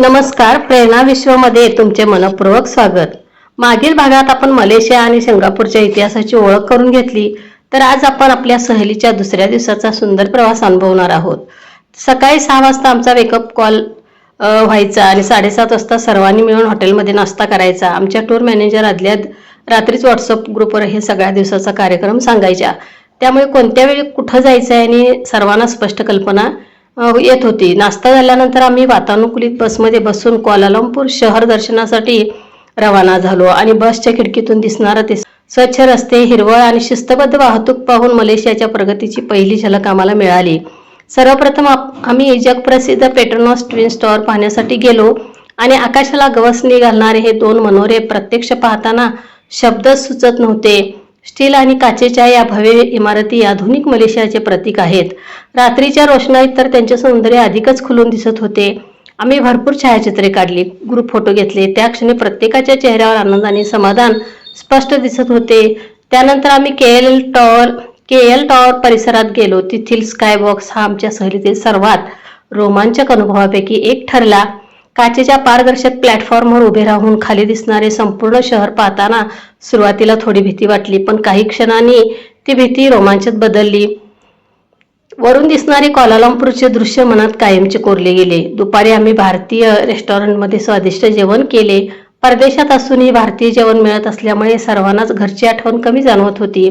नमस्कार, प्रेरणा विश्वमध्ये तुमचे मनपूर्वक स्वागत। मागील भागात आपण मलेशिया आणि सिंगापूरच्या इतिहासाची ओळख करून घेतली, तर आज आपण आपल्या सहलीच्या दुसऱ्या दिवसाचा सुंदर प्रवास अनुभवणार आहोत। सकाळी 6 वाजता आमचा वेकअप कॉल व्हायचा आणि 7:30 वाजता सर्वांनी मिळून हॉटेलमध्ये नाश्ता करायचा। आमच्या टूर मॅनेजर आदल्या रात्रीच व्हॉट्सअप ग्रुपवर हे सगळ्या दिवसाचा कार्यक्रम सांगायच्या, त्यामुळे कोणत्या वेळी कुठं जायचं आहे आणि सर्वांना स्पष्ट कल्पना येत होती। नाश्ता झाल्यानंतर आम्ही वातानुकूलित बसमध्ये बसून क्वालालंपूर शहर दर्शनासाठी रवाना झालो आणि बसच्या खिडकीतून दिसणारे ते स्वच्छ रस्ते, हिरवळ आणि शिस्तबद्ध वाहतूक पाहून मलेशियाच्या प्रगतीची पहिली झलक आम्हाला मिळाली। सर्वप्रथम आम्ही जगप्रसिद्ध पेट्रोनस ट्विन टॉवर पाहण्यासाठी गेलो आणि आकाशाला गवसणी घालणारे हे दोन मनोरे प्रत्यक्ष पाहताना शब्दच सुचत नव्हते। स्टील आणि काचेच्या या भव्य इमारती आधुनिक मलेशियाचे प्रतीक आहेत। रात्रीच्या रोषणाईत तर त्यांचे सौंदर्य अधिकच खुलून दिसत होते। आम्ही भरपूर छायाचित्रे काढली, ग्रुप फोटो घेतले। त्या क्षणी प्रत्येकाच्या चेहऱ्यावर आनंद आणि समाधान स्पष्ट दिसत होते। त्यानंतर आम्ही केएल टॉवर परिसरात गेलो। तेथील स्काय बॉक्स हा आमच्या सहलीतील सर्वात रोमांचक अनुभवापैकी एक ठरला। काचेच्या पारदर्शक प्लॅटफॉर्मवर उभे राहून खाली दिसणारे संपूर्ण शहर पाहताना सुरुवातीला थोडी भीती वाटली, पण काही क्षणांनी ती भीती रोमांचात बदलली। वरून दिसणारे क्वालालंपूरचे दृश्य मनात कायमचे कोरले गेले। दुपारी आम्ही भारतीय रेस्टॉरंटमध्ये स्वादिष्ट जेवण केले। परदेशात असूनही भारतीय जेवण मिळत असल्यामुळे सर्वांनाच घरची आठवण कमी जाणवत होती।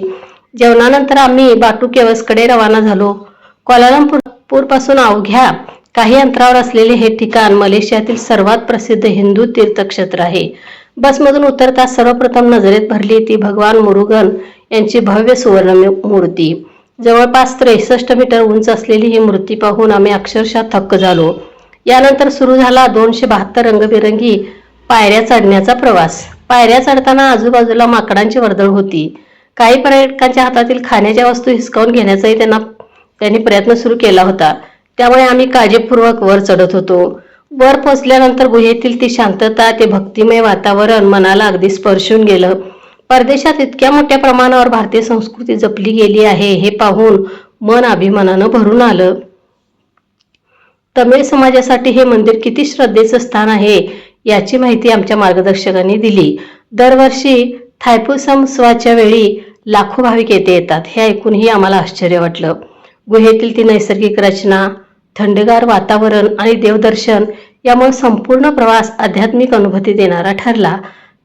जेवणानंतर आम्ही बाटू केव्सकडे रवाना झालो। क्वालालंपूर पासून अवघ्या काही अंतरावर असलेले हे ठिकाण मलेशियातील सर्वात प्रसिद्ध हिंदू तीर्थक्षेत्र आहे। बसमधून उतरताच सर्वप्रथम नजरेत भरली ती भगवान मुरुगन यांची भव्य सुवर्ण मूर्ती। जवळपास 63 मीटर उंच असलेली ही मूर्ती पाहून आम्ही अक्षरशः थक्क झालो। यानंतर सुरू झाला 272 रंगबिरंगी पायऱ्या चढण्याचा प्रवास। पायऱ्या चढताना आजूबाजूला माकडांची वर्दळ होती। काही पर्यटकांच्या हातातील खाण्याच्या वस्तू हिसकावून घेण्याचाही त्यांनी प्रयत्न सुरू केला होता, त्यामुळे आम्ही काळजीपूर्वक वर चढत होतो। वर पोहोचल्यानंतर गुहेतील ती शांतता, ते भक्तिमय वातावरण मनाला अगदी स्पर्शून गेलं। परदेशात इतक्या मोठ्या प्रमाणावर भारतीय संस्कृती जपली गेली आहे हे पाहून मन अभिमानानं भरून आलं। तमिळ समाजासाठी हे मंदिर किती श्रद्धेचं स्थान आहे याची माहिती आमच्या मार्गदर्शकांनी दिली। दरवर्षी थायपुसमस्वाच्या वेळी लाखो भाविक येथे येतात, हे ऐकूनही आम्हाला आश्चर्य वाटलं। गुहेतील ती नैसर्गिक रचना, थंडगार वातावरण आणि देवदर्शन यामुळे संपूर्ण प्रवास आध्यात्मिक अनुभूती देणारा ठरला।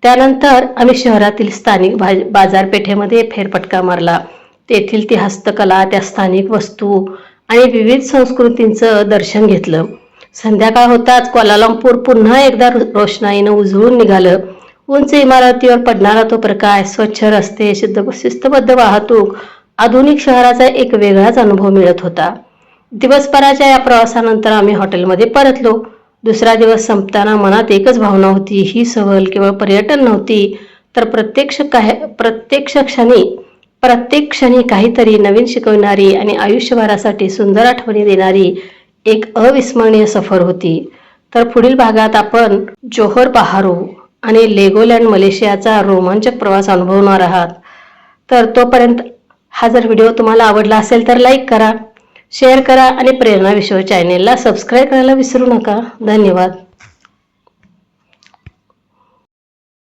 त्यानंतर आम्ही शहरातील स्थानिक बाजारपेठेमध्ये फेरफटका मारला। तेथील ती हस्तकला, त्या स्थानिक वस्तू आणि विविध संस्कृतींचं दर्शन घेतलं। संध्याकाळ होताच क्वालालंपूर पुन्हा एकदा रोषणाईनं उजळून निघालं। उंच इमारतीवर पडणारा तो प्रकाश, स्वच्छ रस्ते, शिस्तबद्ध वाहतूक, आधुनिक शहराचा एक वेगळाच अनुभव मिळत होता। दिवसभराच्या या प्रवासानंतर आम्ही हॉटेलमध्ये परतलो। दुसरा दिवस संपताना मनात एकच भावना होती, ही सहल केवळ पर्यटन नव्हती, तर प्रत्येक क्षणी काहीतरी नवीन शिकवणारी आणि आयुष्यभरासाठी सुंदर आठवणी देणारी एक अविस्मरणीय सफर होती। तर पुढील भागात आपण जोहोर बाहारू आणि लेगोलँड मलेशियाचा रोमांचक प्रवास अनुभवणार आहात। तर तोपर्यंत हा जर व्हिडिओ तुम्हाला आवडला असेल तर लाईक करा, शेअर करा आणि प्रेरणा विश्व चॅनेलला सबस्क्राईब करायला विसरू नका। धन्यवाद।